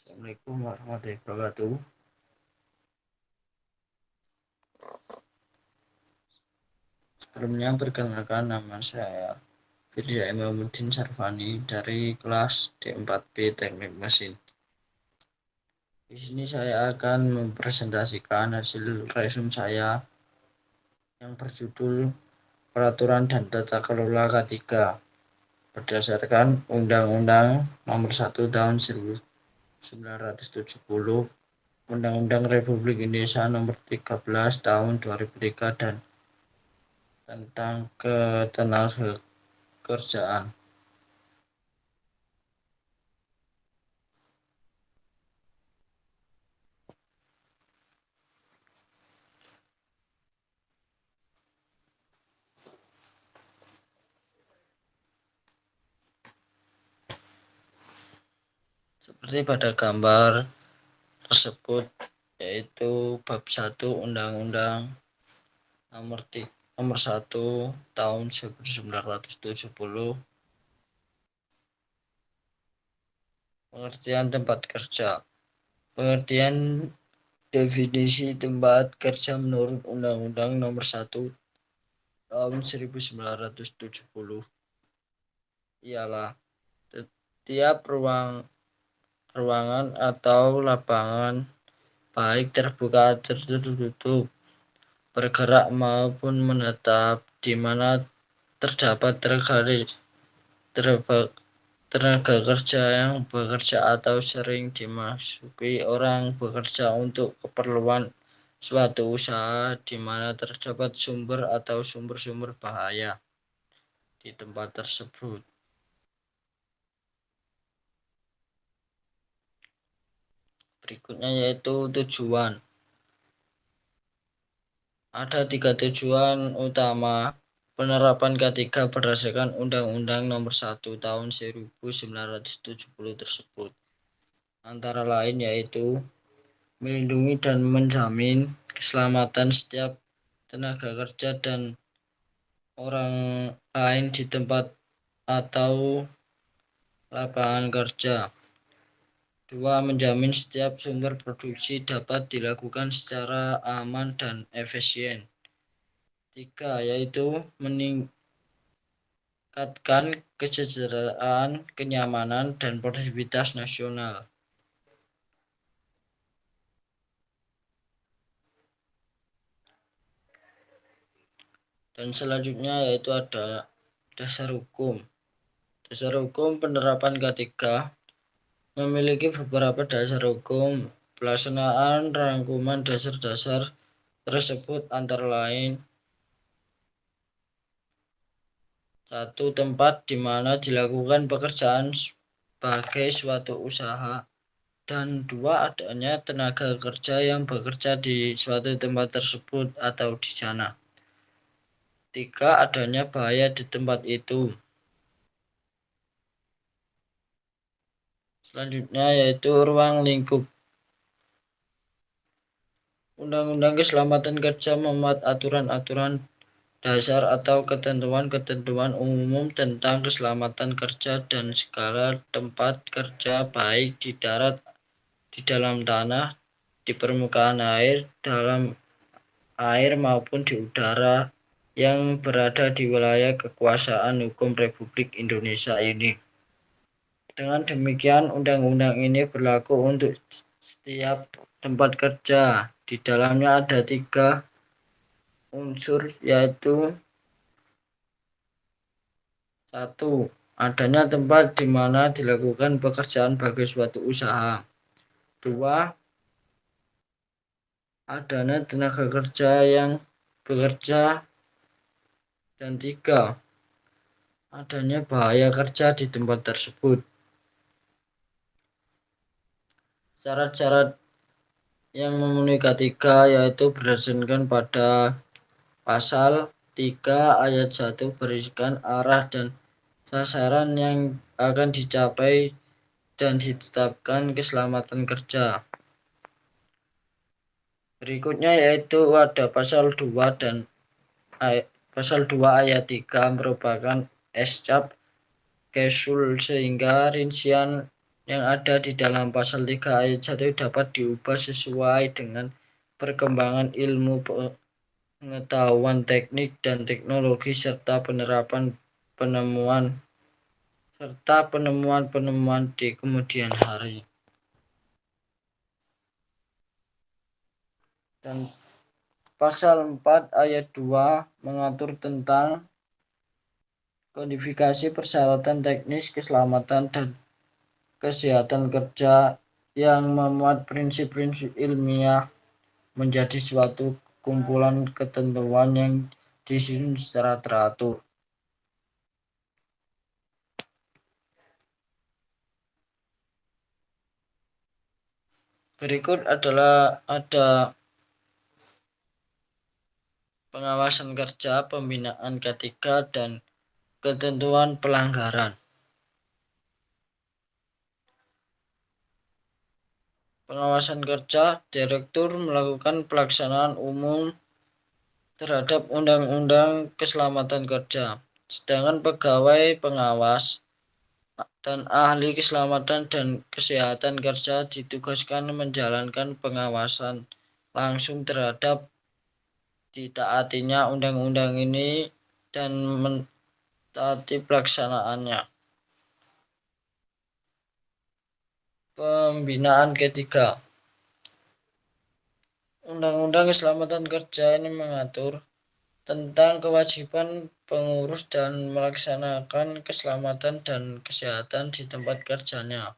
Assalamualaikum warahmatullahi wabarakatuh. Sebelumnya perkenalkan, nama saya Firza Imamuddin Sarvani dari kelas D4B Teknik Mesin. Di sini saya akan mempresentasikan hasil resume saya yang berjudul Peraturan dan Tata Kelola K3 berdasarkan Undang-Undang Nomor 1 Tahun 1970, Undang-Undang Republik Indonesia Nomor 13 Tahun 2003 dan tentang ketenagakerjaan. Seperti pada gambar tersebut, yaitu bab 1 Undang-Undang nomor 1 tahun 1970, pengertian tempat kerja. Pengertian definisi tempat kerja menurut Undang-Undang nomor 1 tahun 1970 ialah setiap ruangan atau lapangan, baik terbuka atau tertutup, bergerak maupun menetap, di mana terdapat tenaga kerja yang bekerja atau sering dimasuki orang bekerja untuk keperluan suatu usaha, di mana terdapat sumber atau sumber-sumber bahaya di tempat tersebut. Berikutnya yaitu tujuan. Ada 3 tujuan utama penerapan K3 berdasarkan Undang-Undang Nomor 1 Tahun 1970 tersebut. Antara lain yaitu melindungi dan menjamin keselamatan setiap tenaga kerja dan orang lain di tempat atau lapangan kerja. 2. Menjamin setiap sumber produksi dapat dilakukan secara aman dan efisien. 3. Yaitu meningkatkan kesejahteraan, kenyamanan, dan produktivitas nasional. Dan selanjutnya yaitu ada dasar hukum. Dasar hukum penerapan K3 memiliki beberapa dasar hukum. Pelaksanaan rangkuman dasar-dasar tersebut antara lain: 1. Tempat di mana dilakukan pekerjaan sebagai suatu usaha, dan 2. Adanya tenaga kerja yang bekerja di suatu tempat tersebut atau di sana. 3. Adanya bahaya di tempat itu. Selanjutnya yaitu ruang lingkup. Undang-Undang Keselamatan Kerja memuat aturan-aturan dasar atau ketentuan-ketentuan umum tentang keselamatan kerja dan segala tempat kerja, baik di darat, di dalam tanah, di permukaan air, dalam air maupun di udara, yang berada di wilayah kekuasaan hukum Republik Indonesia ini. Dengan demikian, undang-undang ini berlaku untuk setiap tempat kerja. Di dalamnya ada 3 unsur, yaitu 1. Adanya tempat di mana dilakukan pekerjaan bagi suatu usaha. 2. Adanya tenaga kerja yang bekerja. Dan 3. Adanya bahaya kerja di tempat tersebut. Syarat-syarat yang memenuhi K3 yaitu berdasarkan pada Pasal 3 ayat 1 berisikan arah dan sasaran yang akan dicapai dan ditetapkan keselamatan kerja. Berikutnya yaitu ada pasal 2 dan pasal 2 ayat 3 merupakan escap kesul, sehingga rincian yang ada di dalam pasal 3 ayat 1 dapat diubah sesuai dengan perkembangan ilmu pengetahuan teknik dan teknologi serta penemuan di kemudian hari. Dan pasal 4 ayat 2 mengatur tentang kodifikasi persyaratan teknis keselamatan dan kesehatan kerja yang memuat prinsip-prinsip ilmiah menjadi suatu kumpulan ketentuan yang disusun secara teratur. Berikut ada pengawasan kerja, pembinaan ketika, dan ketentuan pelanggaran. Pengawasan kerja, direktur melakukan pelaksanaan umum terhadap undang-undang keselamatan kerja, sedangkan pegawai pengawas dan ahli keselamatan dan kesehatan kerja ditugaskan menjalankan pengawasan langsung terhadap ditaatinya undang-undang ini dan mentaati pelaksanaannya. Pembinaan ketiga. Undang-undang keselamatan kerja ini mengatur tentang kewajiban pengurus dan melaksanakan keselamatan dan kesehatan di tempat kerjanya.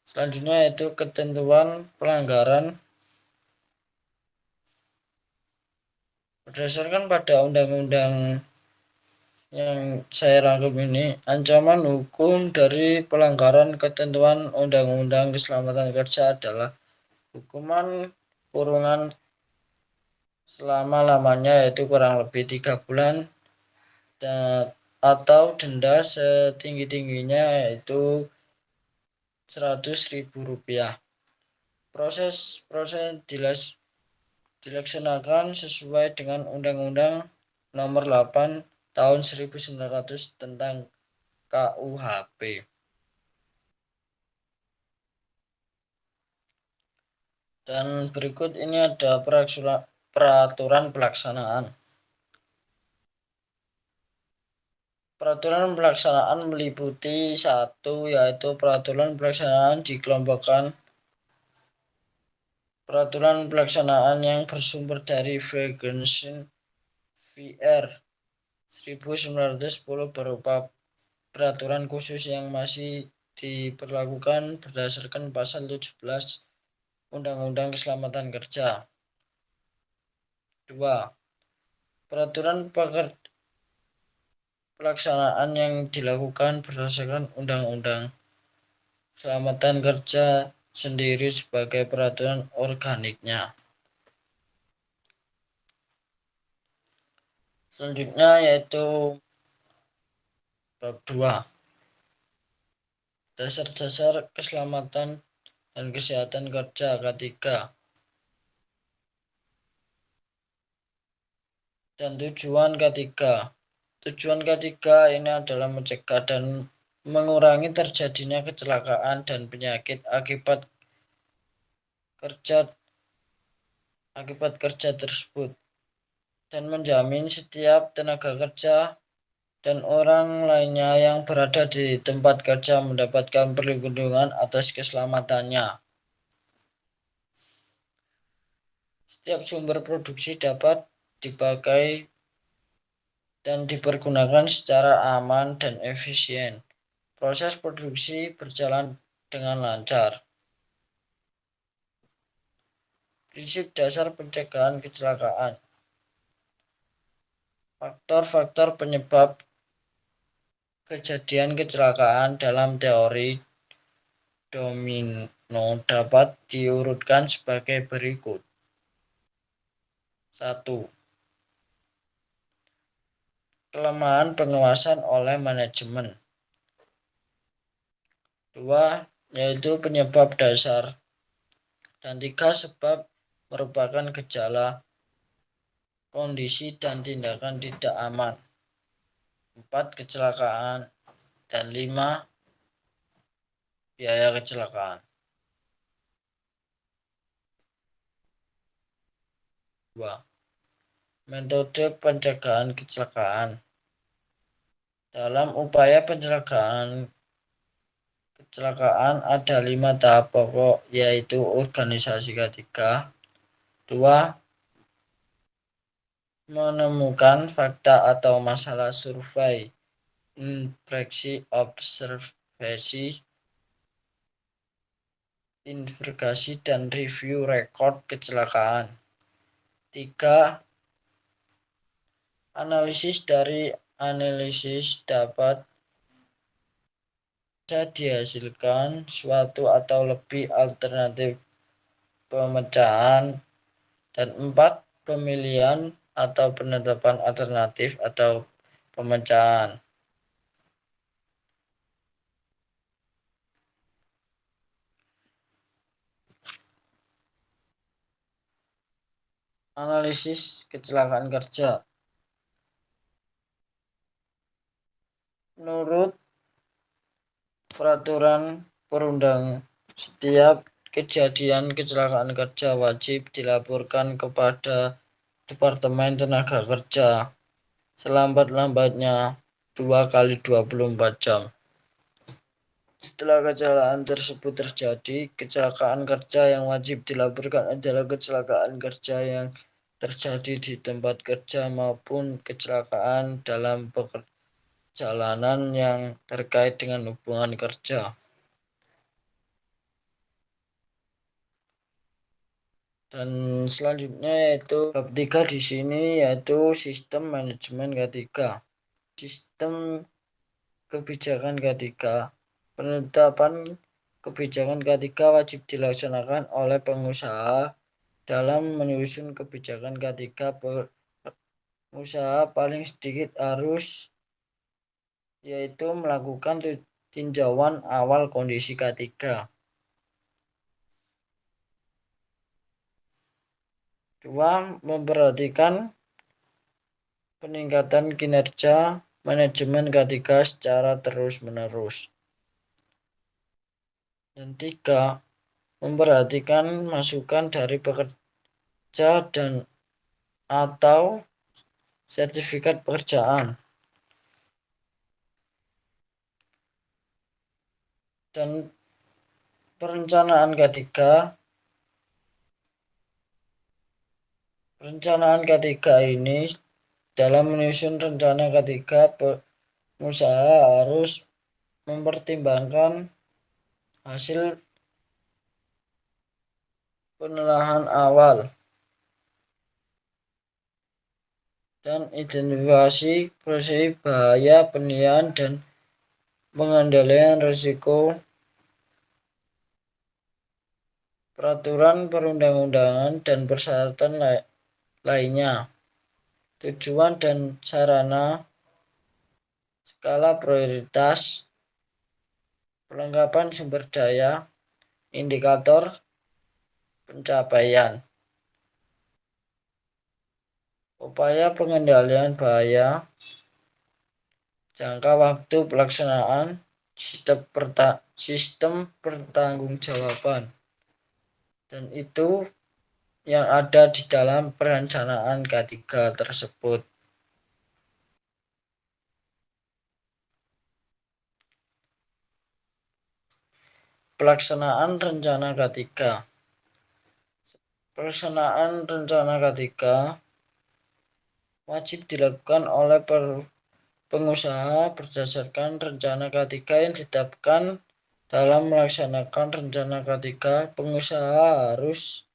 Selanjutnya yaitu ketentuan pelanggaran. Berdasarkan pada undang-undang yang saya rangkum ini, ancaman hukum dari pelanggaran ketentuan undang-undang keselamatan kerja adalah hukuman kurungan selama-lamanya, yaitu kurang lebih 3 bulan, atau denda setinggi-tingginya yaitu Rp100.000. Proses dilaksanakan sesuai dengan Undang-Undang Nomor 8 Tahun 1900 tentang KUHP. Dan berikut ini ada peraturan pelaksanaan. Peraturan pelaksanaan meliputi 1, yaitu peraturan pelaksanaan dikelompokkan. Peraturan pelaksanaan yang bersumber dari Ferguson VR 1910 berupa peraturan khusus yang masih diberlakukan berdasarkan pasal 17 Undang-Undang Keselamatan Kerja. 2. Peraturan pelaksanaan yang dilakukan berdasarkan Undang-Undang Keselamatan Kerja sendiri sebagai peraturan organiknya. Selanjutnya yaitu bab 2. Dasar-dasar keselamatan dan kesehatan kerja K3. Dan tujuan K3. Tujuan K3 ini adalah mencegah dan mengurangi terjadinya kecelakaan dan penyakit akibat kerja tersebut, dan menjamin setiap tenaga kerja dan orang lainnya yang berada di tempat kerja mendapatkan perlindungan atas keselamatannya. Setiap sumber produksi dapat dipakai dan dipergunakan secara aman dan efisien. Proses produksi berjalan dengan lancar. Prinsip dasar pencegahan kecelakaan. Faktor-faktor penyebab kejadian kecelakaan dalam teori domino dapat diurutkan sebagai berikut. 1. Kelemahan pengawasan oleh manajemen. 2. Yaitu penyebab dasar. Dan 3. Sebab merupakan gejala, kondisi, dan tindakan tidak aman. 4. Kecelakaan. Dan 5, biaya kecelakaan. 2. Metode pencegahan kecelakaan. Dalam upaya pencegahan kecelakaan ada 5 tahap pokok, yaitu organisasi ketiga. 2. Menemukan fakta atau masalah survei, inspeksi, observasi, investigasi, dan review rekod kecelakaan. 3. Analisis. Dari analisis dapat bisa dihasilkan suatu atau lebih alternatif pemecahan. Dan 4. Pemilihan atau penetapan alternatif atau pemecahan. Analisis kecelakaan kerja. Menurut peraturan perundang, setiap kejadian kecelakaan kerja wajib dilaporkan kepada Departemen Tenaga Kerja selambat-lambatnya 2 kali 24 jam. Setelah kecelakaan tersebut terjadi, kecelakaan kerja yang wajib dilaporkan adalah kecelakaan kerja yang terjadi di tempat kerja maupun kecelakaan dalam perjalanan yang terkait dengan hubungan kerja. Dan selanjutnya yaitu bab 3 di sini, yaitu sistem manajemen K3. Sistem kebijakan K3. Penetapan kebijakan K3 wajib dilaksanakan oleh pengusaha. Dalam menyusun kebijakan K3, pengusaha paling sedikit harus yaitu melakukan tinjauan awal kondisi K3. 2. Memperhatikan peningkatan kinerja manajemen K3 secara terus-menerus. Dan 3. Memperhatikan masukan dari pekerja dan atau sertifikat pekerjaan. Dan perencanaan K3 ini, dalam menyusun rencana K3, pengusaha harus mempertimbangkan hasil penelaahan awal dan identifikasi proses bahaya, penilaian dan pengendalian risiko, peraturan perundang-undangan dan persyaratan lainnya, tujuan dan sarana, skala prioritas, perlengkapan sumber daya, indikator pencapaian, upaya pengendalian bahaya, jangka waktu pelaksanaan, sistem pertanggungjawaban. Dan itu yang ada di dalam perencanaan K3 tersebut. Pelaksanaan rencana K3. Pelaksanaan rencana K3 wajib dilakukan oleh pengusaha berdasarkan rencana K3 yang ditetapkan. Dalam melaksanakan rencana K3, pengusaha harus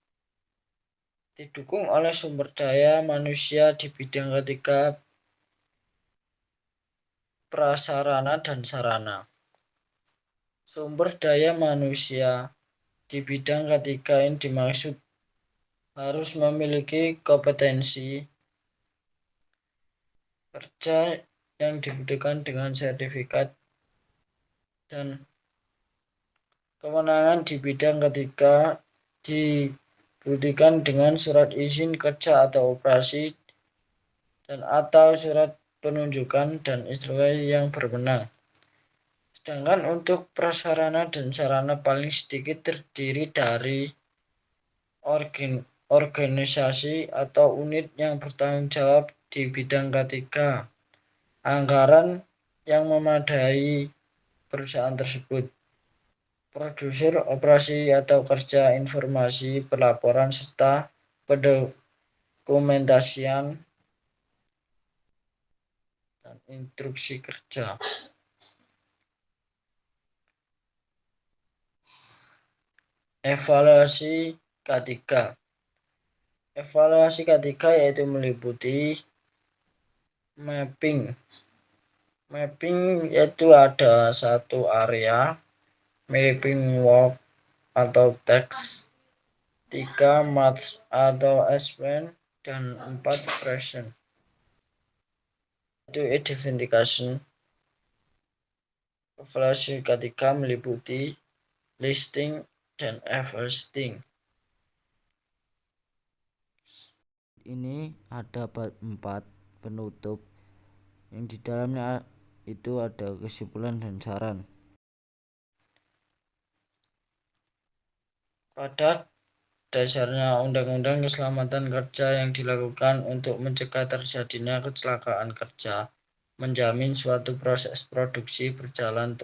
didukung oleh sumber daya manusia di bidang K3, prasarana dan sarana. Sumber daya manusia di bidang K3 ini dimaksud harus memiliki kompetensi kerja yang dibuktikan dengan sertifikat dan kewenangan di bidang K3 dibuktikan dengan surat izin kerja atau operasi dan atau surat penunjukan dan instruksi yang berwenang. Sedangkan untuk prasarana dan sarana paling sedikit terdiri dari organisasi atau unit yang bertanggung jawab di bidang ketiga, anggaran yang memadai perusahaan tersebut, produser operasi atau kerja informasi pelaporan serta pendokumentasian dan instruksi kerja. Evaluasi K3. Evaluasi K3 yaitu meliputi mapping. Mapping yaitu ada satu area, mapping work atau teks, 3 match atau event, dan 4 present. Itu identification. Evaluasi K3 meliputi listing dan everything. Ini ada 4 penutup yang di dalamnya itu ada kesimpulan dan saran. Pada dasarnya Undang-Undang Keselamatan Kerja yang dilakukan untuk mencegah terjadinya kecelakaan kerja, menjamin suatu proses produksi berjalan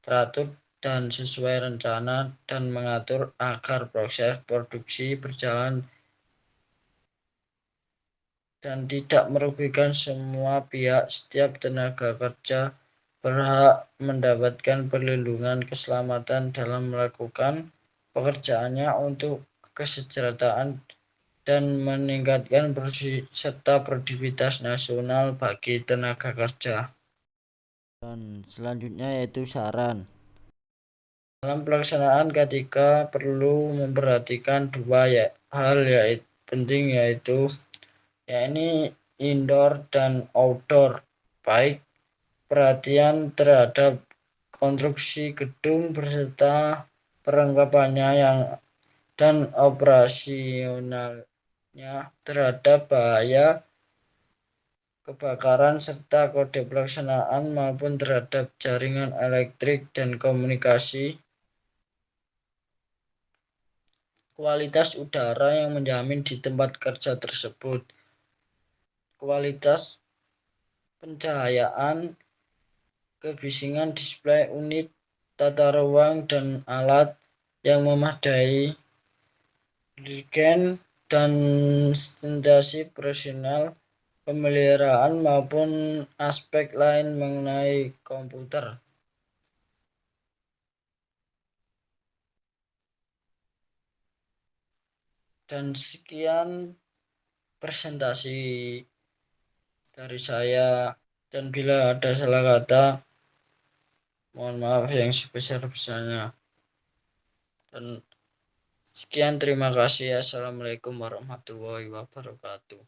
teratur dan sesuai rencana, dan mengatur agar proses produksi berjalan dan tidak merugikan semua pihak. Setiap tenaga kerja berhak mendapatkan perlindungan keselamatan dalam melakukan pekerjaannya untuk kesejahteraan dan meningkatkan serta produktivitas nasional bagi tenaga kerja. Dan selanjutnya yaitu saran. Dalam pelaksanaan K3 perlu memperhatikan 2 hal yaitu penting, yaitu yakni indoor dan outdoor. Baik perhatian terhadap konstruksi gedung beserta perlengkapannya dan operasionalnya terhadap bahaya kebakaran serta kode pelaksanaan maupun terhadap jaringan elektrik dan komunikasi. Kualitas udara yang menjamin di tempat kerja tersebut. Kualitas pencahayaan, kebisingan display unit, tata ruang dan alat yang memadai, regen dan sanitasi personal, pemeliharaan maupun aspek lain mengenai komputer. Dan sekian presentasi dari saya, dan bila ada salah kata mohon maaf yang sebesar-besarnya. Dan sekian, terima kasih. Assalamualaikum warahmatullahi wabarakatuh.